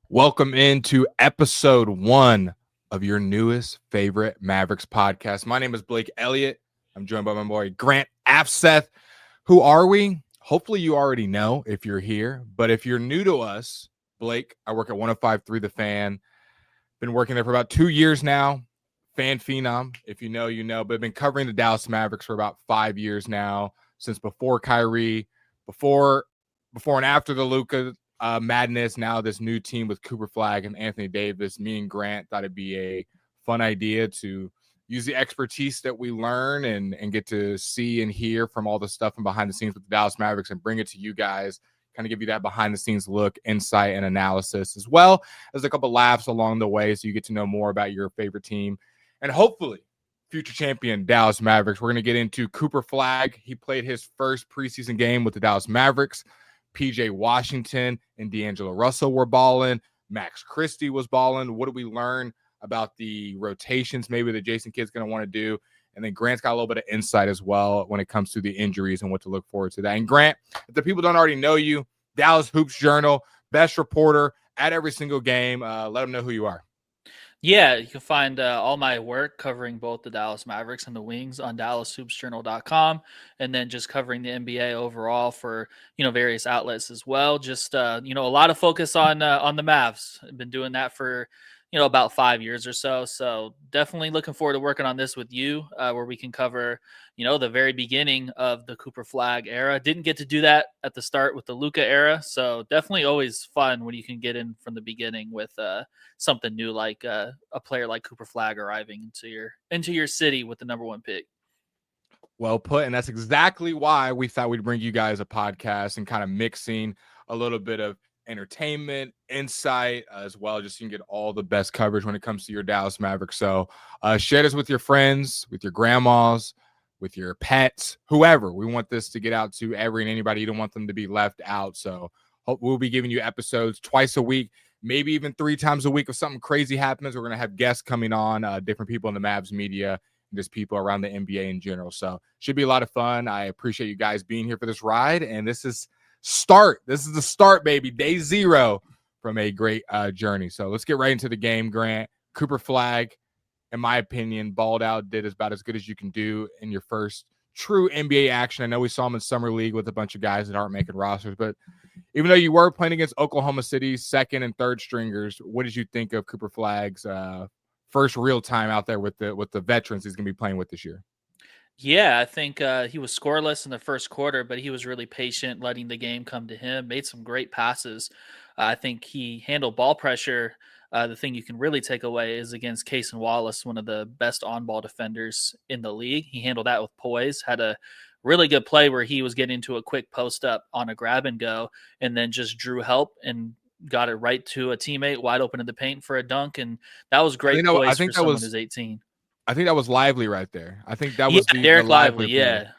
Welcome into episode 1 of your newest favorite Mavericks podcast. My name is Blake Elliott. I'm joined by my boy Grant Afseth. Who are we? Hopefully you already know if you're here, but if you're new to us, Blake, I work at 105.3 The Fan. Been working there for about 2 years now. Fan phenom. If you know, you know, but I've been covering the Dallas Mavericks for about 5 years now, since before Kyrie, before and after the Luka madness. Now this new team with Cooper Flagg and Anthony Davis. Me and Grant thought it'd be a fun idea to use the expertise that we learn and get to see and hear from all the stuff from behind the scenes with the Dallas Mavericks and bring it to you guys, kind of give you that behind the scenes look, insight, and analysis, as well as a couple laughs along the way so you get to know more about your favorite team and hopefully future champion Dallas Mavericks. We're going to get into Cooper Flagg. He played his first preseason game with the Dallas Mavericks. PJ Washington and D'Angelo Russell were balling. Max Christie was balling. What do we learn about the rotations maybe that Jason Kidd's going to want to do? And then Grant's got a little bit of insight as well when it comes to the injuries and what to look forward to that. And Grant, if the people don't already know you, Dallas Hoops Journal, best reporter at every single game. Let them know who you are. Yeah, you can find all my work covering both the Dallas Mavericks and the Wings on DallasHoopsJournal.com, and then just covering the NBA overall for various outlets as well. Just a lot of focus on the Mavs. I've been doing that for about 5 years or so. So definitely looking forward to working on this with you, where we can cover the very beginning of the Cooper Flagg era. Didn't get to do that at the start with the Luka era, so definitely always fun when you can get in from the beginning with something new, like a player like Cooper Flagg arriving into your city with the number 1 pick. Well put, and that's exactly why we thought we'd bring you guys a podcast and kind of mixing a little bit of entertainment, insight, as well, just so you can get all the best coverage when it comes to your Dallas Mavericks. So share this with your friends, with your grandmas, with your pets, whoever. We want this to get out to every and anybody. You don't want them to be left out. So hope we'll be giving you episodes twice a week, maybe even 3 times a week. If something crazy happens, we're going to have guests coming on, different people in the Mavs media, and just people around the NBA in general. So should be a lot of fun. I appreciate you guys being here for this ride. And this is the start, baby. Day 0 from a great journey. So let's get right into the game, Grant. Cooper Flagg, in my opinion, balled out, did about as good as you can do in your first true NBA action. I know we saw him in Summer League with a bunch of guys that aren't making rosters, but even though you were playing against Oklahoma City's second and third stringers, what did you think of Cooper Flagg's first real time out there with the veterans he's going to be playing with this year? Yeah, I think he was scoreless in the first quarter, but he was really patient, letting the game come to him, made some great passes. I think he handled ball pressure. The thing you can really take away is against Case and Wallace, one of the best on-ball defenders in the league. He handled that with poise, had a really good play where he was getting into a quick post-up on a grab and go, and then just drew help and got it right to a teammate wide open in the paint for a dunk. And that was great poise for someone who's 18. I think that was Lively right there. I think that Yeah, was Derek Lively. play. Yeah.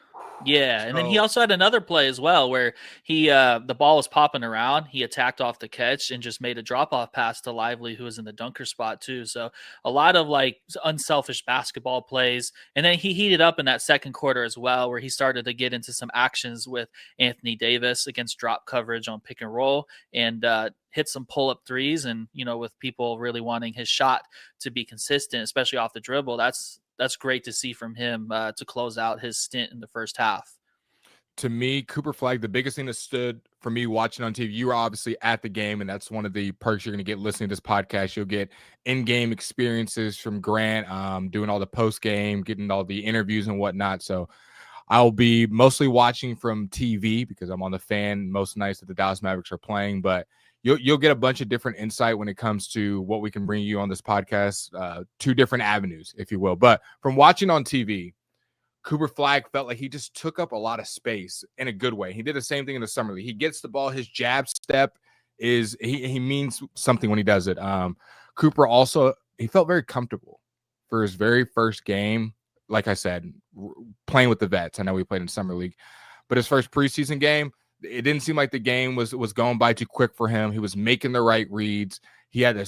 Yeah, and then he also had another play as well where he the ball was popping around. He attacked off the catch and just made a drop-off pass to Lively, who was in the dunker spot too. So a lot of like unselfish basketball plays. And then he heated up in that second quarter as well, where he started to get into some actions with Anthony Davis against drop coverage on pick and roll, and hit some pull-up threes. And with people really wanting his shot to be consistent, especially off the dribble, that's great to see from him to close out his stint in the first half. To me, Cooper Flagg, the biggest thing that stood for me watching on TV, you were obviously at the game, and that's one of the perks you're going to get listening to this podcast. You'll get in-game experiences from Grant, doing all the post-game, getting all the interviews and whatnot. So I'll be mostly watching from TV because I'm on the fan most nights that the Dallas Mavericks are playing, but you'll get a bunch of different insight when it comes to what we can bring you on this podcast, 2 different avenues, if you will. But from watching on TV, Cooper Flagg felt like he just took up a lot of space in a good way. He did the same thing in the Summer League. He gets the ball. His jab step is he means something when he does it. Cooper also, he felt very comfortable for his very first game. Like I said, playing with the vets. I know we played in Summer League, but his first preseason game, it didn't seem like the game was going by too quick for him. He was making the right reads. He had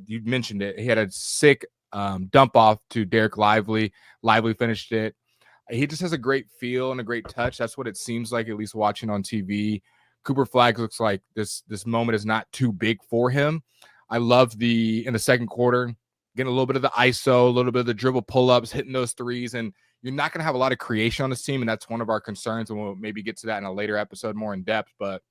you mentioned it. He had a sick dump off to Derek Lively. Lively finished it. He just has a great feel and a great touch. That's what it seems like, at least watching on TV. Cooper Flagg looks like this moment is not too big for him. I love in the second quarter, getting a little bit of the ISO, a little bit of the dribble pull-ups, hitting those threes. And you're not going to have a lot of creation on this team. And that's one of our concerns. And we'll maybe get to that in a later episode more in depth. But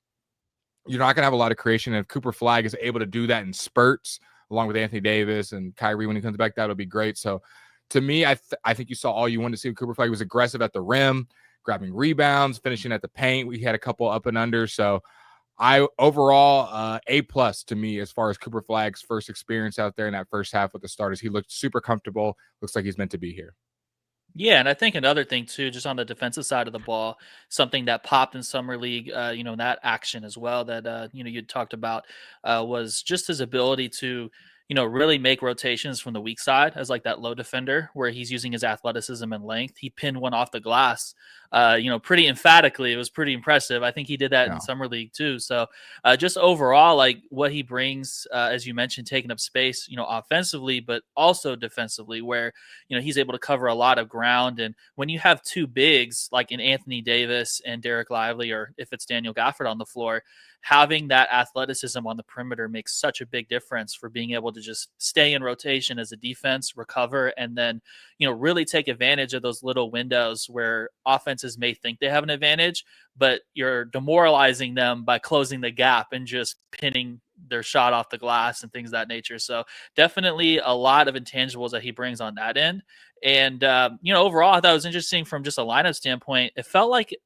you're not going to have a lot of creation. And if Cooper Flagg is able to do that in spurts, along with Anthony Davis and Kyrie when he comes back, that'll be great. So to me, I think you saw all you wanted to see with Cooper Flagg. He was aggressive at the rim, grabbing rebounds, finishing at the paint. We had a couple up and under. So overall, A+ to me as far as Cooper Flagg's first experience out there in that first half with the starters. He looked super comfortable. Looks like he's meant to be here. Yeah, and I think another thing too, just on the defensive side of the ball, something that popped in summer league, in that action as well that you talked about was just his ability to, really make rotations from the weak side as like that low defender where he's using his athleticism and length. He pinned one off the glass, pretty emphatically. It was pretty impressive. I think he did that in summer league too. So just overall, like what he brings, as you mentioned, taking up space, offensively, but also defensively, where he's able to cover a lot of ground. And when you have two bigs like in Anthony Davis and Derek Lively, or if it's Daniel Gafford on the floor, having that athleticism on the perimeter makes such a big difference for being able to just stay in rotation as a defense, recover, and then, really take advantage of those little windows where offenses may think they have an advantage, but you're demoralizing them by closing the gap and just pinning their shot off the glass and things of that nature. So definitely a lot of intangibles that he brings on that end. And, overall, I thought it was interesting from just a lineup standpoint. It felt like,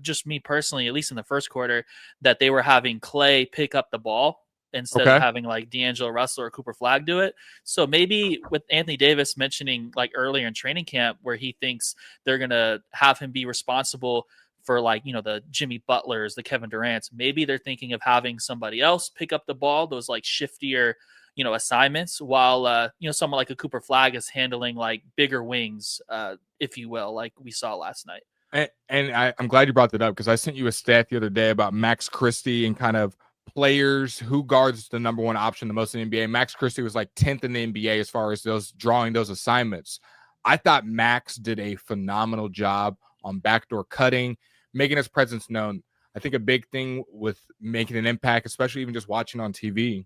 just me personally, at least in the first quarter, that they were having Clay pick up the ball instead of having like D'Angelo Russell or Cooper Flagg do it. So maybe with Anthony Davis mentioning like earlier in training camp where he thinks they're going to have him be responsible for like, the Jimmy Butlers, the Kevin Durant's, maybe they're thinking of having somebody else pick up the ball, those like shiftier, assignments, while, someone like a Cooper Flagg is handling like bigger wings, if you will, like we saw last night. And I'm glad you brought that up because I sent you a stat the other day about Max Christie and kind of players who guards the number one option the most in the NBA. Max Christie was like 10th in the NBA as far as those drawing those assignments. I thought Max did a phenomenal job on backdoor cutting, making his presence known. I think a big thing with making an impact, especially even just watching on TV,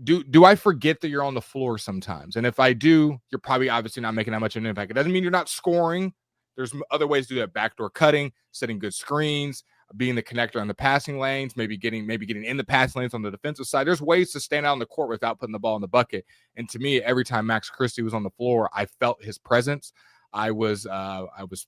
do I forget that you're on the floor sometimes? And if I do, you're probably obviously not making that much of an impact. It doesn't mean you're not scoring. There's other ways to do that. Backdoor cutting, setting good screens, being the connector on the passing lanes, maybe getting in the passing lanes on the defensive side. There's ways to stand out on the court without putting the ball in the bucket. And to me, every time Max Christie was on the floor, I felt his presence. I was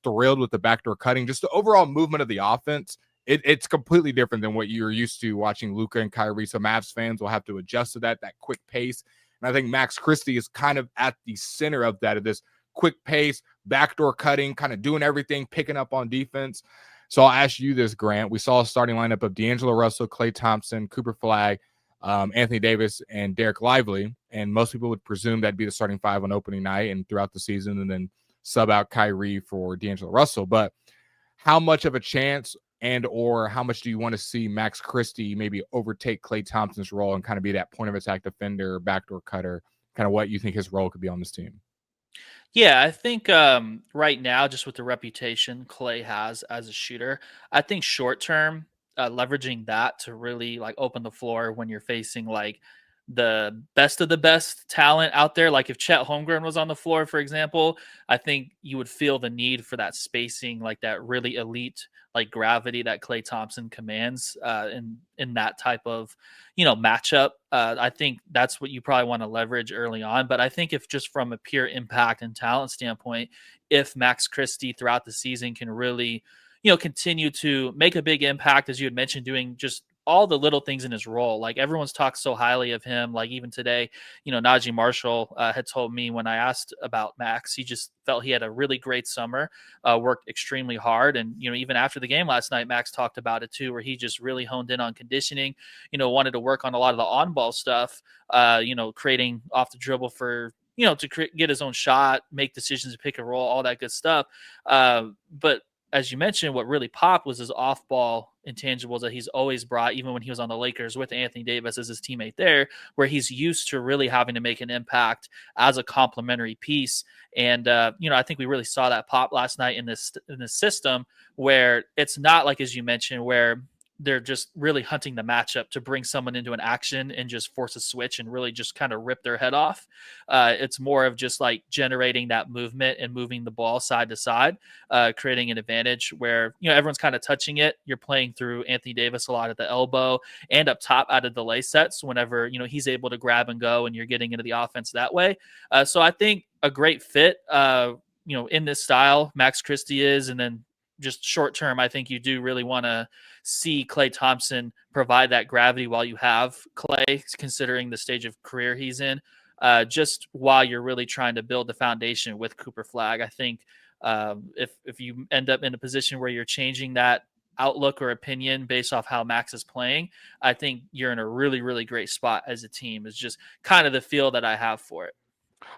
thrilled with the backdoor cutting, just the overall movement of the offense. It's completely different than what you're used to watching Luka and Kyrie. So Mavs fans will have to adjust to that quick pace. And I think Max Christie is kind of at the center of that, of this quick pace, backdoor cutting, kind of doing everything, picking up on defense. So I'll ask you this, Grant. We saw a starting lineup of D'Angelo Russell, Klay Thompson, Cooper Flagg, Anthony Davis, and Derek Lively. And most people would presume that'd be the starting five on opening night and throughout the season, and then sub out Kyrie for D'Angelo Russell. But how much of a chance or how much do you want to see Max Christie maybe overtake Klay Thompson's role and kind of be that point of attack defender, backdoor cutter, kind of what you think his role could be on this team? Yeah, I think right now, just with the reputation Clay has as a shooter, I think short term, leveraging that to really like open the floor when you're facing like the best of the best talent out there. Like if Chet Holmgren was on the floor, for example, I think you would feel the need for that spacing, like that really elite like gravity that Klay Thompson commands in that type of matchup. I think that's what you probably want to leverage early on. But I think if just from a pure impact and talent standpoint, if Max Christie throughout the season can really continue to make a big impact, as you had mentioned, doing just all the little things in his role. Like everyone's talked so highly of him. Like even today, Najee Marshall had told me when I asked about Max, he just felt he had a really great summer, worked extremely hard. And, even after the game last night, Max talked about it too, where he just really honed in on conditioning, wanted to work on a lot of the on-ball stuff, creating off the dribble for, to get his own shot, make decisions to pick and roll, all that good stuff. But as you mentioned, what really popped was his off-ball intangibles that he's always brought, even when he was on the Lakers with Anthony Davis as his teammate there, where he's used to really having to make an impact as a complementary piece. And, I think we really saw that pop last night in this system where it's not like, as you mentioned, where they're just really hunting the matchup to bring someone into an action and just force a switch and really just kind of rip their head off. It's more of just like generating that movement and moving the ball side to side, creating an advantage where, everyone's kind of touching it. You're playing through Anthony Davis a lot at the elbow and up top out of delay sets whenever, he's able to grab and go and you're getting into the offense that way. So I think a great fit, in this style, Max Christie is, and then just short term, I think you do really want to see Klay Thompson provide that gravity while you have Klay, considering the stage of career he's in, just while you're really trying to build the foundation with Cooper Flagg. I think if you end up in a position where you're changing that outlook or opinion based off how Max is playing, I think you're in a really, really great spot as a team. Is just kind of the feel that I have for it.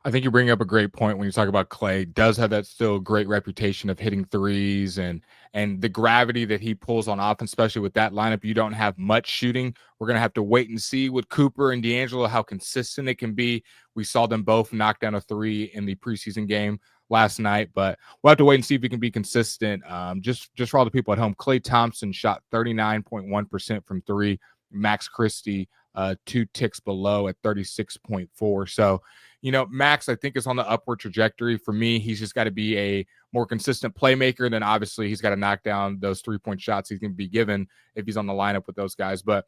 I think you bring up a great point when you talk about Klay. Does have that still great reputation of hitting threes and the gravity that he pulls on offense, especially with that lineup. You don't have much shooting. We're going to have to wait and see with Cooper and D'Angelo how consistent it can be. We saw them both knock down a three in the preseason game last night, but we'll have to wait and see if he can be consistent. Just for all the people at home, Klay Thompson shot 39.1% from three. Max Christie 2 ticks below at 36.4. So, Max, I think, is on the upward trajectory. For me, he's just got to be a more consistent playmaker. Then obviously he's got to knock down those 3-point shots he's going to be given if he's on the lineup with those guys. But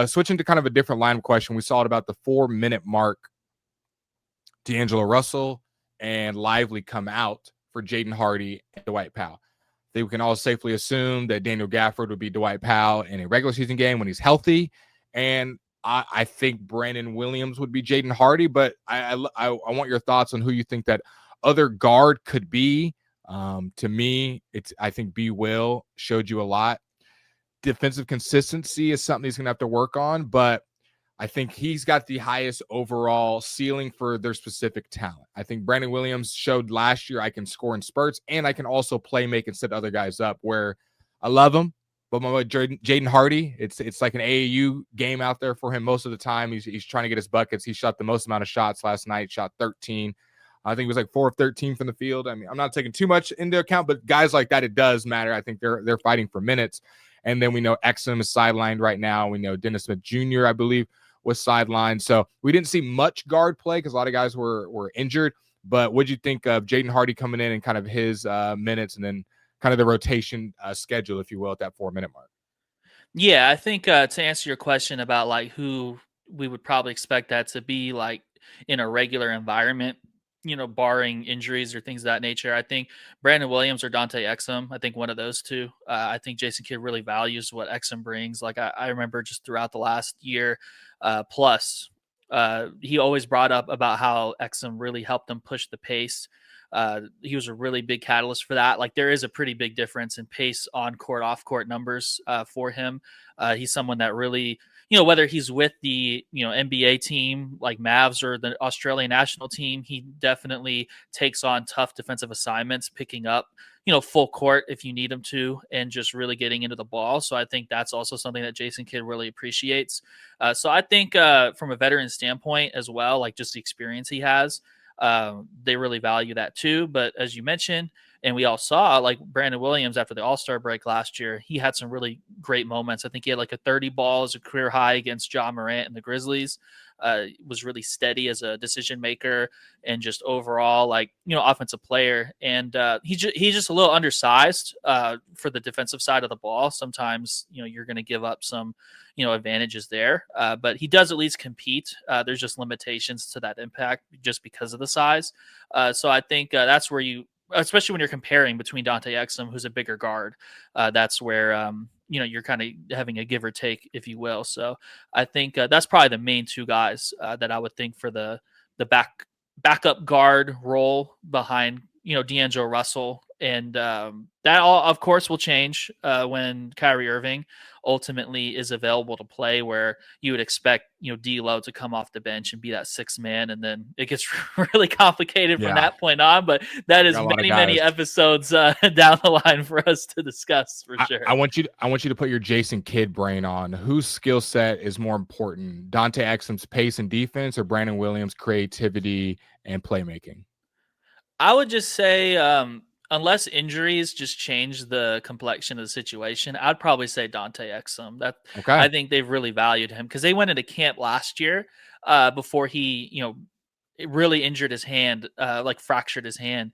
switching to kind of a different lineup question, we saw at about the 4-minute mark, D'Angelo Russell and Lively come out for Jaden Hardy and Dwight Powell. I think we can all safely assume that Daniel Gafford would be Dwight Powell in a regular season game when he's healthy. And I think Brandon Williams would be Jaden Hardy, but I want your thoughts on who you think that other guard could be. To me, I think B. Will showed you a lot. Defensive consistency is something he's going to have to work on, but I think he's got the highest overall ceiling for their specific talent. I think Brandon Williams showed last year I can score in spurts and I can also play make and set other guys up, where I love him. But my boy Jaden Hardy, it's like an AAU game out there for him most of the time. He's trying to get his buckets. He shot the most amount of shots last night, shot 13. I think it was like 4 of 13 from the field. I mean, I'm not taking too much into account, but guys like that, it does matter. I think they're fighting for minutes. And then we know Exum is sidelined right now. We know Dennis Smith Jr., I believe, was sidelined. So we didn't see much guard play because a lot of guys were injured. But what did you think of Jaden Hardy coming in and kind of his minutes, and then kind of the rotation schedule, if you will, at that 4-minute mark? Yeah, I think to answer your question about like who we would probably expect that to be like in a regular environment, barring injuries or things of that nature, I think Brandon Williams or Dante Exum. I think one of those two. I think Jason Kidd really values what Exum brings. Like I remember just throughout the last year plus, he always brought up about how Exum really helped them push the pace. He was a really big catalyst for that. Like there is a pretty big difference in pace on court, off court numbers for him. He's someone that really, whether he's with the, NBA team like Mavs or the Australian national team, he definitely takes on tough defensive assignments, picking up, full court if you need him to, and just really getting into the ball. So I think that's also something that Jason Kidd really appreciates. So I think from a veteran standpoint as well, like just the experience he has, they really value that too. But as you mentioned, and we all saw, like Brandon Williams after the All-Star break last year, he had some really great moments. I think he had like a 30 ball as a career high against Ja Morant and the Grizzlies. Was really steady as a decision maker and just overall like, offensive player. And he's just a little undersized for the defensive side of the ball. Sometimes, you're going to give up some, advantages there. But he does at least compete. There's just limitations to that impact just because of the size. So I think that's where especially when you're comparing between Dante Exum, who's a bigger guard, that's where, you're kind of having a give or take, if you will. So I think that's probably the main two guys that I would think for the backup guard role behind, D'Angelo Russell. And that all, of course, will change when Kyrie Irving ultimately is available to play, where you would expect, D'Lo to come off the bench and be that sixth man. And then it gets really complicated from that point on. But that is many episodes down the line for us to discuss for sure. I want you to put your Jason Kidd brain on. Whose skill set is more important? Dante Exum's pace and defense, or Brandon Williams' creativity and playmaking? I would just say unless injuries just change the complexion of the situation, I'd probably say Dante Exum. Okay. I think they've really valued him because they went into camp last year before he, it really injured his hand, like fractured his hand,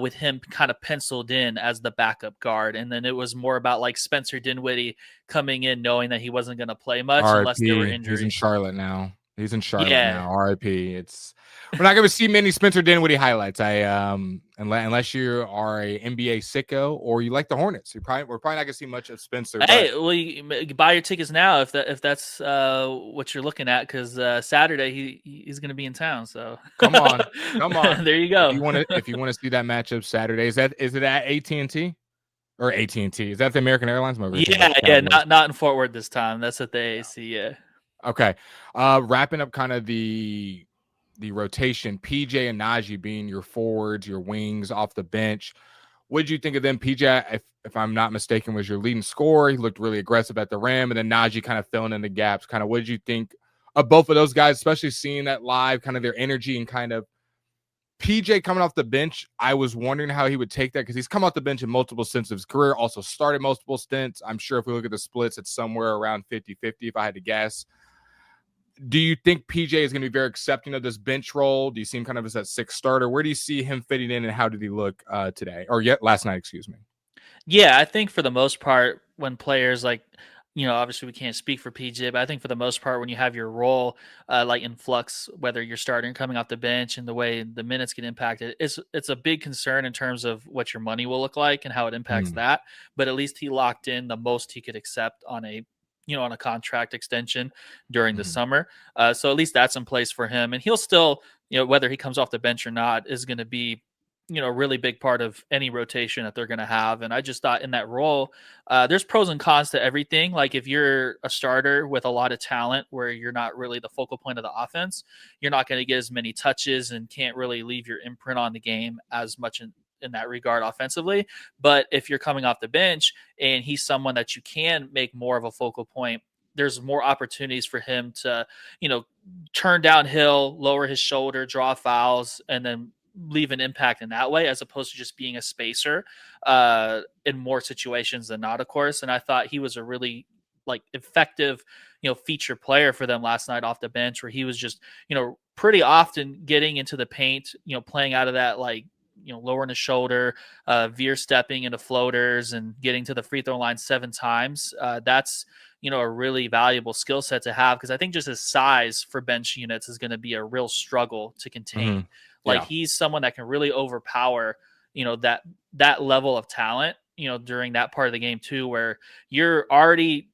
with him kind of penciled in as the backup guard. And then it was more about like Spencer Dinwiddie coming in knowing that he wasn't going to play much unless there were RIP. He's in injuries. Charlotte now. Yeah. RIP. We're not going to see many Spencer Dinwiddie highlights. Unless you are a NBA sicko or you like the Hornets. We're probably not going to see much of Spencer. Hey, well, you buy your tickets now if that's what you're looking at, because Saturday he's going to be in town. So come on. There you go. If you want to see that matchup Saturday, is it at AT&T or AT&T? Is that the American Airlines? Yeah, not in Fort Worth this time. That's at the AC. Yeah. Okay. Wrapping up kind of the rotation, PJ and Najee being your forwards, your wings off the bench. What did you think of them? PJ, if I'm not mistaken, was your leading scorer. He looked really aggressive at the rim, and then Najee kind of filling in the gaps. Kind of what did you think of both of those guys, especially seeing that live, kind of their energy and kind of PJ coming off the bench? I was wondering how he would take that because he's come off the bench in multiple stints of his career, also started multiple stints. I'm sure if we look at the splits, it's somewhere around 50-50 if I had to guess. Do you think PJ is going to be very accepting of this bench role? Do you see him kind of as that sixth starter? Where do you see him fitting in, and how did he look today? Or last night, excuse me. Yeah, I think for the most part, when players like, obviously we can't speak for PJ, but I think for the most part, when you have your role like in flux, whether you're starting or coming off the bench and the way the minutes get impacted, it's a big concern in terms of what your money will look like and how it impacts that. But at least he locked in the most he could accept on a contract extension during the summer. So at least that's in place for him. And he'll still, whether he comes off the bench or not, is going to be, a really big part of any rotation that they're going to have. And I just thought in that role, there's pros and cons to everything. Like if you're a starter with a lot of talent where you're not really the focal point of the offense, you're not going to get as many touches and can't really leave your imprint on the game as much in that regard offensively. But if you're coming off the bench and he's someone that you can make more of a focal point, there's more opportunities for him to, turn downhill, lower his shoulder, draw fouls, and then leave an impact in that way, as opposed to just being a spacer in more situations than not, of course. And I thought he was a really effective, feature player for them last night off the bench, where he was just, pretty often getting into the paint, playing out of that, lowering the shoulder, veer stepping into floaters and getting to the free throw line 7 times. That's, a really valuable skill set to have, because I think just his size for bench units is going to be a real struggle to contain. He's someone that can really overpower, that level of talent, during that part of the game too, where you're already,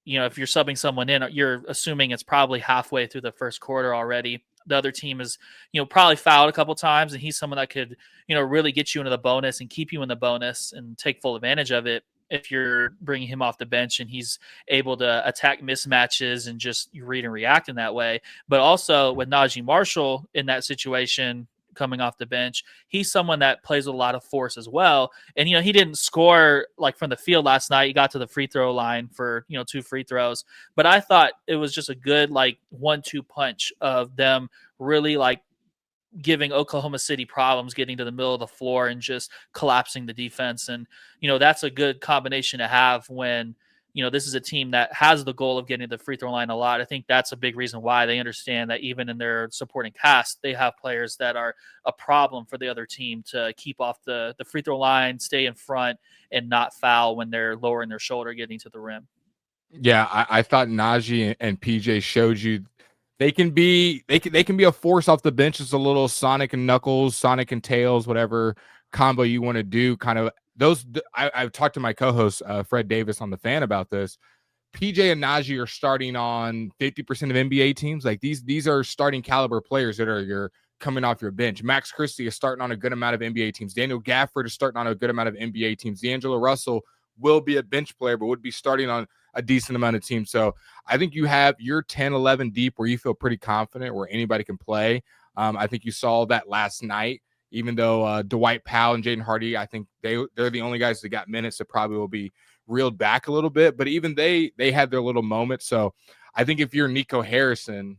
if you're subbing someone in, you're assuming it's probably halfway through the first quarter already. The other team is, probably fouled a couple times, and he's someone that could, really get you into the bonus and keep you in the bonus and take full advantage of it if you're bringing him off the bench and he's able to attack mismatches and just read and react in that way. But also with Najee Marshall in that situation, coming off the bench, he's someone that plays with a lot of force as well. And, he didn't score from the field last night. He got to the free throw line for, 2 free throws, but I thought it was just a good, 1-2 punch of them really giving Oklahoma City problems, getting to the middle of the floor and just collapsing the defense. And, that's a good combination to have when, this is a team that has the goal of getting to the free throw line a lot. I think that's a big reason why they understand that even in their supporting cast, they have players that are a problem for the other team to keep off the free throw line, stay in front, and not foul when they're lowering their shoulder getting to the rim. Yeah, I thought Najee and PJ showed you they can be a force off the bench. It's a little Sonic and Knuckles, Sonic and Tails, whatever combo you want to do. Kind of those. I've talked to my co-host Fred Davis on The Fan about this. PJ and Najee are starting on 50% of NBA teams. These are starting caliber players that are coming off your bench. Max Christie is starting on a good amount of NBA teams. Daniel Gafford is starting on a good amount of NBA teams. D'Angelo Russell will be a bench player, but would be starting on a decent amount of teams. So I think you have your 10, 11 deep where you feel pretty confident where anybody can play. I think you saw that last night, even though Dwight Powell and Jaden Hardy, I think they're the only guys that got minutes that probably will be reeled back a little bit, but even they had their little moments. So I think if you're Nico Harrison,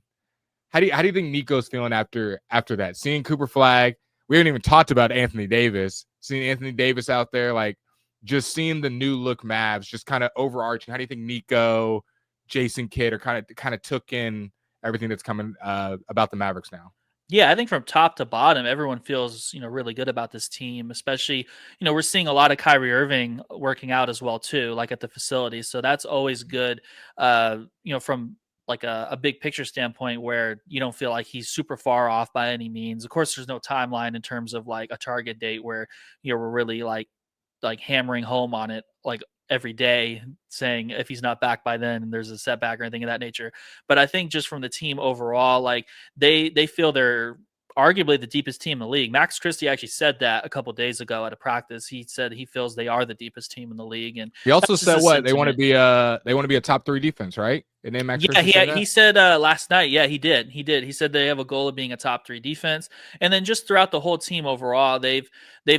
how do you think Nico's feeling after that? Seeing Cooper Flagg, we haven't even talked about Anthony Davis. seeing Anthony Davis out there, like just seeing the new look Mavs, just kind of overarching. How do you think Nico, Jason Kidd are kind of took in everything that's coming about the Mavericks now? Yeah, I think from top to bottom, everyone feels, really good about this team, especially, we're seeing a lot of Kyrie Irving working out as well too, like at the facility. So that's always good, from like a big picture standpoint where you don't feel like he's super far off by any means. Of course, there's no timeline in terms of like a target date where, we're really like hammering home on it like every day, saying if he's not back by then there's a setback or anything of that nature. But I think just from the team overall, like they feel they're arguably the deepest team in the league. Max Christie actually said that a couple of days ago at a practice. He said he feels they are the deepest team in the league, and he also said what they want to be a top 3 defense, right? Max Christie he said last night. Yeah, he did. He said they have a goal of being a top 3 defense, and then just throughout the whole team overall, they've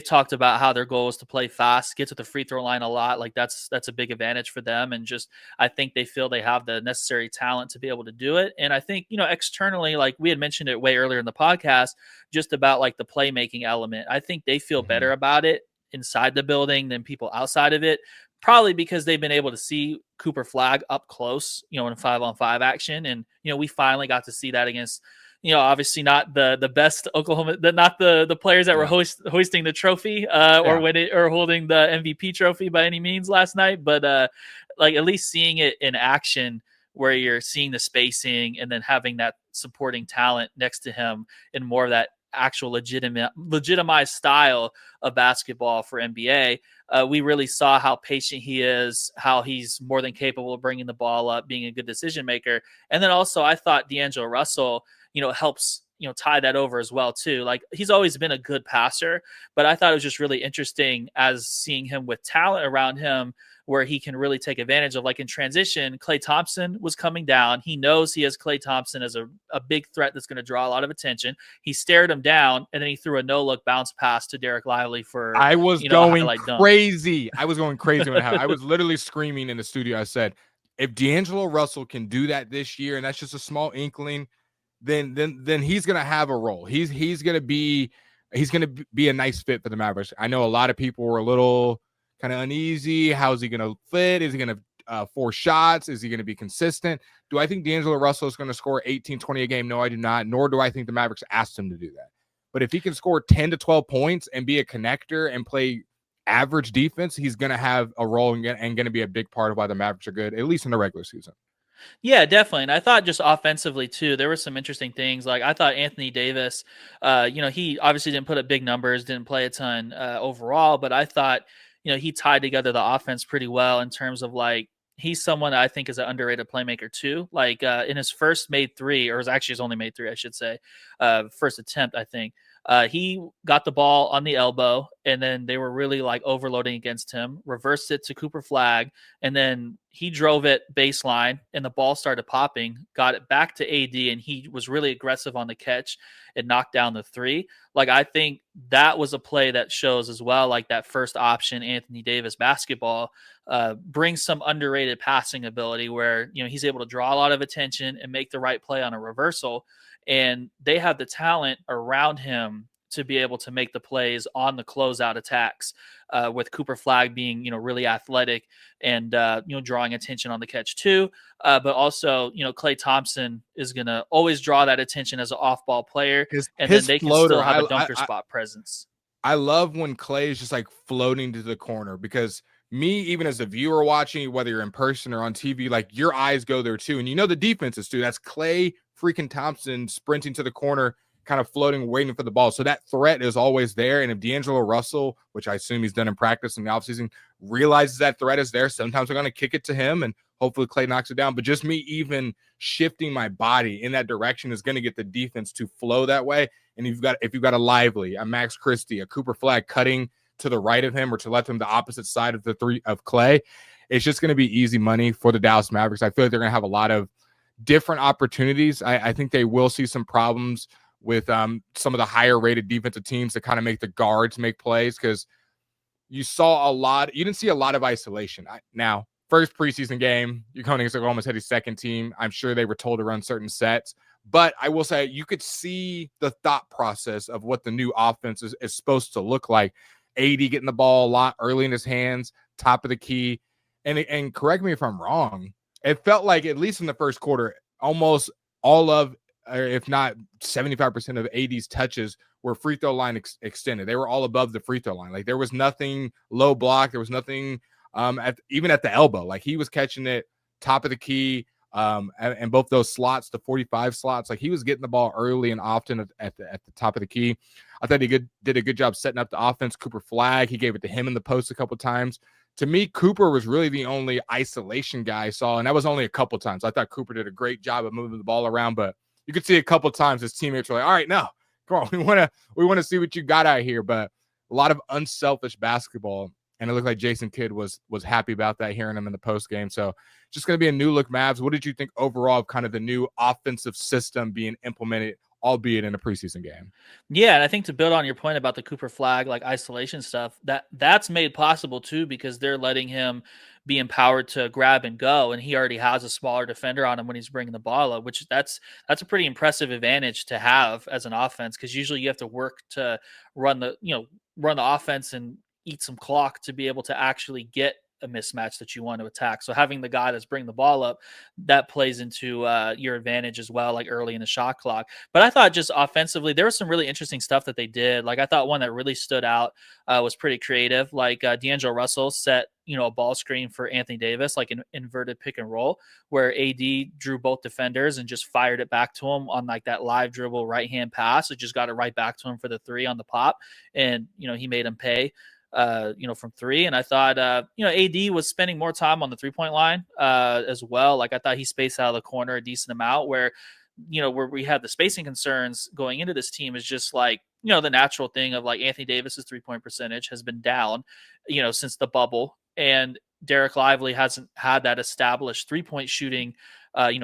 talked about how their goal is to play fast, get to the free throw line a lot. Like that's a big advantage for them, and just I think they feel they have the necessary talent to be able to do it. And I think externally, like we had mentioned it way earlier in the podcast, just about like the playmaking element. I think they feel better about it inside the building than people outside of it. Probably because they've been able to see Cooper Flagg up close, in 5-on-5 action. And, we finally got to see that against, obviously not the best Oklahoma, not the players that were hoisting the trophy or holding the MVP trophy by any means last night. But like at least seeing it in action where you're seeing the spacing and then having that supporting talent next to him in more of that actual legitimized style of basketball for NBA. We really saw how patient he is, how he's more than capable of bringing the ball up, being a good decision maker. And then also I thought D'Angelo Russell, helps, tie that over as well too. Like he's always been a good passer, but I thought it was just really interesting as seeing him with talent around him where he can really take advantage of, like in transition, Klay Thompson was coming down. He knows he has Klay Thompson as a big threat that's going to draw a lot of attention. He stared him down, and then he threw a no-look bounce pass to Derek Lively for I was going crazy. I was going crazy when it happened. I was literally screaming in the studio. I said, if D'Angelo Russell can do that this year, and that's just a small inkling, then he's going to have a role. He's going to be a nice fit for the Mavericks. I know a lot of people were a little kind of uneasy. How's he going to fit? Is he going to force shots? Is he going to be consistent? Do I think D'Angelo Russell is going to score 18, 20 a game? No, I do not. Nor do I think the Mavericks asked him to do that. But if he can score 10 to 12 points and be a connector and play average defense, he's going to have a role and going to be a big part of why the Mavericks are good, at least in the regular season. Yeah, definitely. And I thought just offensively too, there were some interesting things. Like I thought Anthony Davis, he obviously didn't put up big numbers, didn't play a ton overall, but I thought, he tied together the offense pretty well in terms of like, he's someone that I think is an underrated playmaker too. Like in his first made 3, or his only made 3, I should say, first attempt, I think. He got the ball on the elbow, and then they were really like overloading against him, reversed it to Cooper Flagg, and then he drove it baseline, and the ball started popping, got it back to AD, and he was really aggressive on the catch and knocked down the 3. Like, I think that was a play that shows as well, like that first option Anthony Davis basketball brings some underrated passing ability where, he's able to draw a lot of attention and make the right play on a reversal. And they have the talent around him to be able to make the plays on the closeout attacks, with Cooper Flagg being, really athletic and, drawing attention on the catch too. But also, Klay Thompson is going to always draw that attention as an off-ball player. And then they can still have a dunker spot presence. I love when Klay is just like floating to the corner, because me, even as a viewer watching, whether you're in person or on TV, like your eyes go there too. And the defenses too. That's Klay freaking Thompson sprinting to the corner, kind of floating, waiting for the ball. So that threat is always there. And if D'Angelo Russell, which I assume he's done in practice in the offseason, realizes that threat is there, sometimes they're going to kick it to him and hopefully Klay knocks it down. But just me even shifting my body in that direction is going to get the defense to flow that way. And if you've got a Lively, a Max Christie, a Cooper Flagg cutting to the right of him or to left him the opposite side of the 3 of Klay, it's just going to be easy money for the Dallas Mavericks. I feel like they're going to have a lot of different opportunities. I think they will see some problems with some of the higher rated defensive teams to kind of make the guards make plays, because you didn't see a lot of isolation. Now, first preseason game, you're coming against Oklahoma City's second team. I'm sure they were told to run certain sets, but I will say you could see the thought process of what the new offense is supposed to look like. AD getting the ball a lot early in his hands, top of the key. And correct me if I'm wrong, it felt like, at least in the first quarter, almost all of, if not 75% of AD's touches were free throw line extended. They were all above the free throw line. Like, there was nothing low block. There was nothing even at the elbow. Like, he was catching it top of the key, and both those slots, the 45 slots, like, he was getting the ball early and often at the top of the key. I thought he did a good job setting up the offense. Cooper Flagg, he gave it to him in the post a couple times. To me, Cooper was really the only isolation guy I saw, and that was only a couple times. I thought Cooper did a great job of moving the ball around, but you could see a couple times his teammates were like, all right, no, come on, we want to see what you got out here. But a lot of unselfish basketball, and it looked like Jason Kidd was happy about that, hearing him in the post game. So just going to be a new look Mavs. What did you think overall of kind of the new offensive system being implemented, albeit in a preseason game? Yeah, and I think to build on your point about the Cooper Flag, like isolation stuff, that's made possible too because they're letting him be empowered to grab and go, and he already has a smaller defender on him when he's bringing the ball up, which that's a pretty impressive advantage to have as an offense, because usually you have to work to run the offense and eat some clock to be able to actually get a mismatch that you want to attack. So having the guy that's bringing the ball up, that plays into your advantage as well, like early in the shot clock. But I thought just offensively, there was some really interesting stuff that they did. Like, I thought one that really stood out was pretty creative. Like D'Angelo Russell set, a ball screen for Anthony Davis, like an inverted pick and roll, where AD drew both defenders and just fired it back to him on like that live dribble right-hand pass. It just got it right back to him for the three on the pop. And, he made him pay from three. And I thought, AD was spending more time on the 3-point line as well. Like, I thought he spaced out of the corner a decent amount, where we had the spacing concerns going into this team is just like, the natural thing of like Anthony Davis's 3-point percentage has been down, since the bubble. And Derek Lively hasn't had that established 3-point shooting,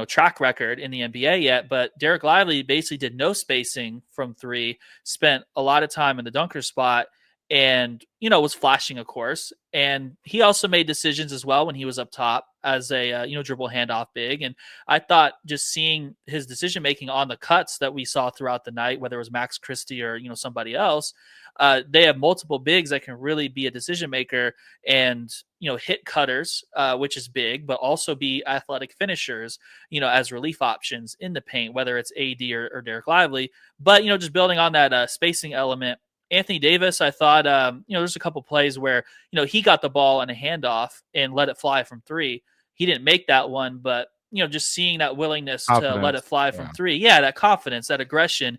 track record in the NBA yet, but Derek Lively basically did no spacing from three, spent a lot of time in the dunker spot, and, was flashing, of course. And he also made decisions as well when he was up top as a, dribble handoff big. And I thought just seeing his decision-making on the cuts that we saw throughout the night, whether it was Max Christie or, somebody else, they have multiple bigs that can really be a decision-maker and, hit cutters, which is big, but also be athletic finishers, as relief options in the paint, whether it's AD or Derek Lively. But, just building on that spacing element, Anthony Davis, I thought, there's a couple plays where, he got the ball in a handoff and let it fly from three. He didn't make that one, but, just seeing that willingness to let it fly from three. Yeah, that confidence, that aggression.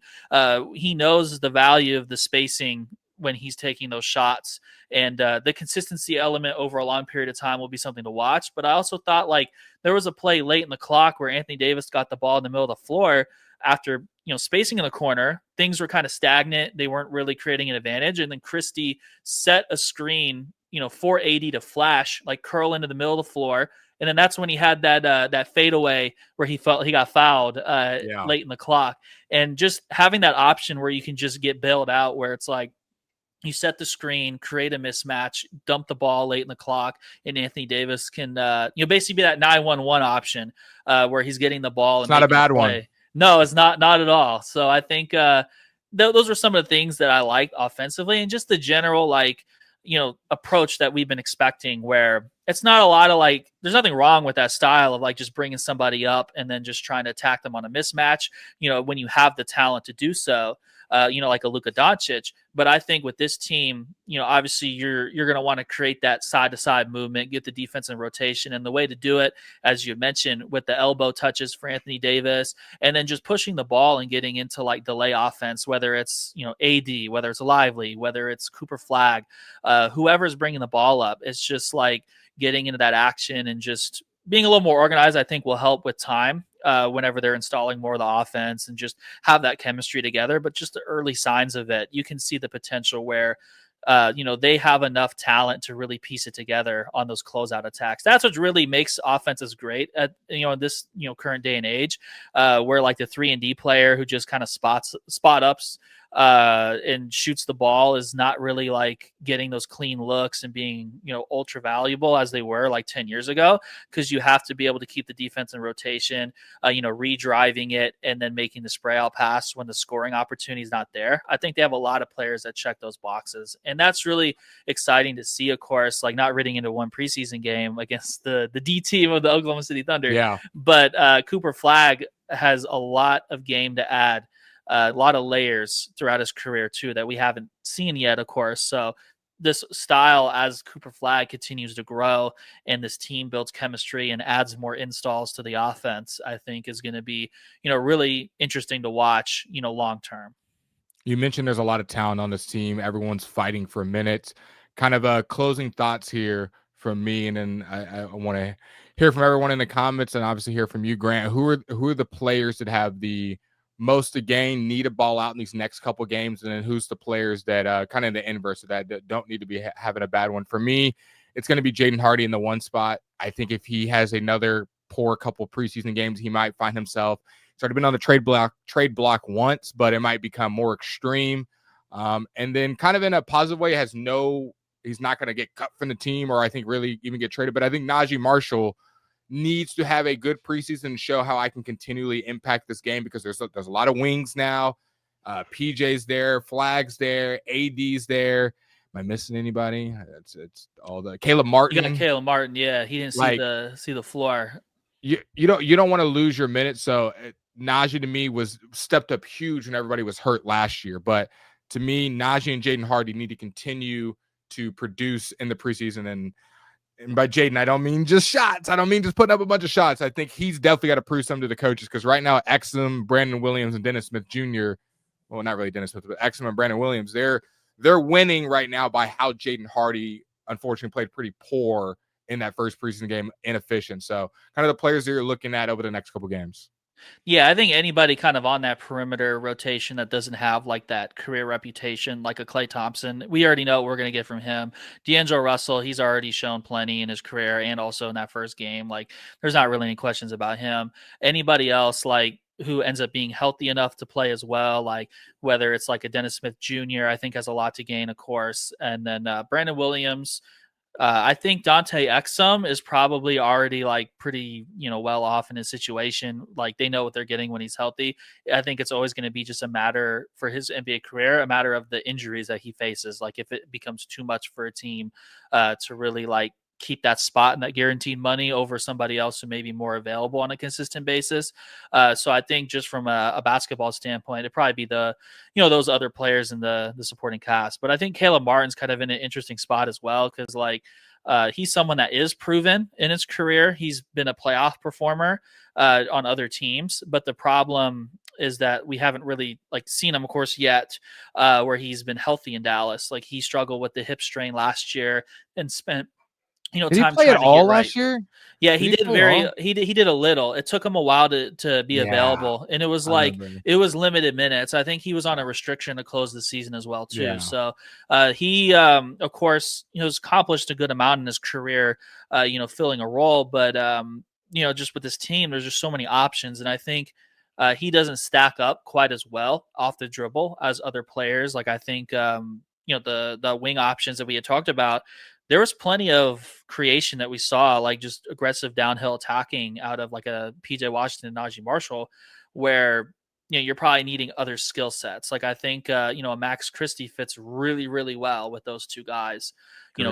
He knows the value of the spacing when he's taking those shots. And the consistency element over a long period of time will be something to watch. But I also thought, like, there was a play late in the clock where Anthony Davis got the ball in the middle of the floor after, spacing in the corner. Things were kind of stagnant. They weren't really creating an advantage. And then Christie set a screen, for AD to flash, like curl into the middle of the floor. And then that's when he had that fadeaway where he felt he got fouled late in the clock. And just having that option where you can just get bailed out, where it's like, you set the screen, create a mismatch, dump the ball late in the clock, and Anthony Davis can, basically be that 9-1-1 option where he's getting the ball. It's not a bad one. No, it's not at all. So I think those are some of the things that I liked offensively, and just the general approach that we've been expecting, where it's not a lot of there's nothing wrong with that style of just bringing somebody up and then just trying to attack them on a mismatch, when you have the talent to do so. Like a Luka Doncic. But I think with this team, obviously you're going to want to create that side-to-side movement, get the defense in rotation. And the way to do it, as you mentioned, with the elbow touches for Anthony Davis, and then just pushing the ball and getting into delay offense, whether it's, AD, whether it's Lively, whether it's Cooper Flagg, whoever's bringing the ball up. It's just getting into that action and just being a little more organized, I think, will help with time. Whenever they're installing more of the offense and just have that chemistry together. But just the early signs of it, you can see the potential where, they have enough talent to really piece it together on those closeout attacks. That's what really makes offenses great at, in this, current day and age, where the 3-and-D player who just kind of spot ups, and shoots the ball is not really like getting those clean looks and being, ultra valuable as they were like 10 years ago, because you have to be able to keep the defense in rotation, re-driving it and then making the spray out pass when the scoring opportunity is not there. I think they have a lot of players that check those boxes, and that's really exciting to see, of course, like not reading into one preseason game against the D team of the Oklahoma City Thunder. Yeah. But Cooper Flagg has a lot of game to add, a lot of layers throughout his career too that we haven't seen yet, of course. So this style, as Cooper Flagg continues to grow and this team builds chemistry and adds more installs to the offense, I think is going to be, really interesting to watch, long term. You mentioned there's a lot of talent on this team. Everyone's fighting for minutes. Kind of closing thoughts here from me, and then I want to hear from everyone in the comments, and obviously hear from you, Grant. Who are the players that have the most to gain, need a ball out in these next couple games, and then who's the players that kind of the inverse of that don't need to be having a bad one? For me, it's going to be Jaden Hardy in the one spot. I think if he has another poor couple preseason games, he might find himself. He's already been on the trade block once, but it might become more extreme. And then kind of in a positive way, he's not going to get cut from the team or I think really even get traded. But I think Najee Marshall needs to have a good preseason and show how I can continually impact this game, because there's a lot of wings now. PJ's there, Flagg's there, AD's there. Am I missing anybody? It's all the Caleb Martin. You got Caleb Martin, yeah. He didn't see the floor. You don't want to lose your minutes. So Najee to me was stepped up huge when everybody was hurt last year. But to me, Najee and Jaden Hardy need to continue to produce in the preseason. And by Jaden, I don't mean just shots. I don't mean just putting up a bunch of shots. I think he's definitely got to prove something to the coaches, because right now, Exum, Brandon Williams, and Dennis Smith Jr., well, not really Dennis Smith, but Exum and Brandon Williams, they're winning right now by how Jaden Hardy, unfortunately, played pretty poor in that first preseason game, inefficient. So kind of the players that you're looking at over the next couple games. Yeah, I think anybody kind of on that perimeter rotation that doesn't have like that career reputation, like a Klay Thompson, we already know what we're going to get from him. D'Angelo Russell, he's already shown plenty in his career and also in that first game. Like, there's not really any questions about him. Anybody else, like, who ends up being healthy enough to play as well, like whether it's like a Dennis Smith Jr., I think has a lot to gain, of course. And then Brandon Williams, I think Dante Exum is probably already like pretty, well off in his situation. Like, they know what they're getting when he's healthy. I think it's always going to be just a matter for his NBA career, a matter of the injuries that he faces. Like, if it becomes too much for a team to really like keep that spot and that guaranteed money over somebody else who may be more available on a consistent basis. So I think just from a basketball standpoint, it'd probably be those other players in the supporting cast. But I think Caleb Martin's kind of in an interesting spot as well, because he's someone that is proven in his career. He's been a playoff performer on other teams, but the problem is that we haven't really like seen him, of course, yet where he's been healthy in Dallas. Like, he struggled with the hip strain last year and spent did he play at all last year? Yeah, he did he did a little. It took him a while to be available, and it was it was limited minutes. I think he was on a restriction to close the season as well too. Yeah. So he of course has accomplished a good amount in his career, filling a role, but just with this team, there's just so many options, and I think he doesn't stack up quite as well off the dribble as other players. Like, I think the wing options that we had talked about, there was plenty of creation that we saw, like just aggressive downhill attacking out of like a PJ Washington and Najee Marshall, where you're probably needing other skill sets. Like, I think a Max Christie fits really, really well with those two guys,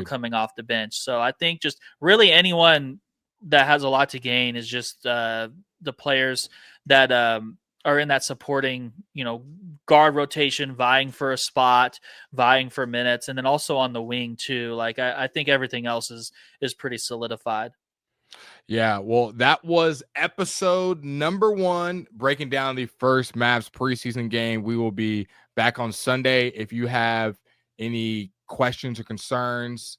coming off the bench. So I think just really anyone that has a lot to gain is just the players that are in that supporting, guard rotation, vying for a spot, vying for minutes, and then also on the wing too. Like, I think everything else is pretty solidified. Yeah, well, that was episode number 1, breaking down the first Mavs preseason game. We will be back on Sunday. If you have any questions or concerns,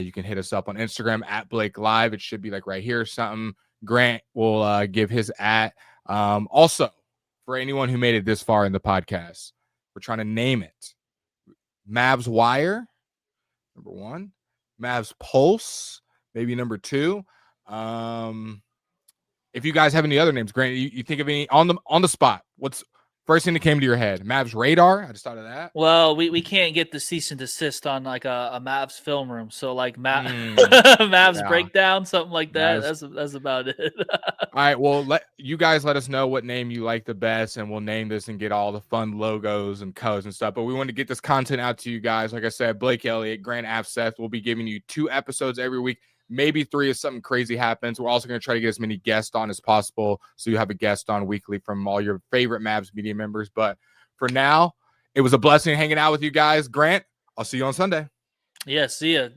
you can hit us up on Instagram at Blake Live. It should be like right here or something. Grant will give his @ also, for anyone who made it this far in the podcast, we're trying to name it Mavs Wire, number 1, Mavs Pulse, maybe number 2. If you guys have any other names, Grant, you think of any on the spot, what's First thing that came to your head, Mavs radar. I just thought of that. Well, we can't get the cease and desist on like a Mavs film room, so like Mm, Mavs yeah. breakdown, something like that. Mavs. That's about it. All right, well, let us know what name you like the best, and we'll name this and get all the fun logos and colors and stuff. But we want to get this content out to you guys. Like I said, Blake Elliott, Grant Afseth will be giving you 2 episodes every week, maybe 3 if something crazy happens. We're also going to try to get as many guests on as possible, so you have a guest on weekly from all your favorite Mavs media members. But for now, it was a blessing hanging out with you guys. Grant, I'll see you on Sunday. Yeah, see ya.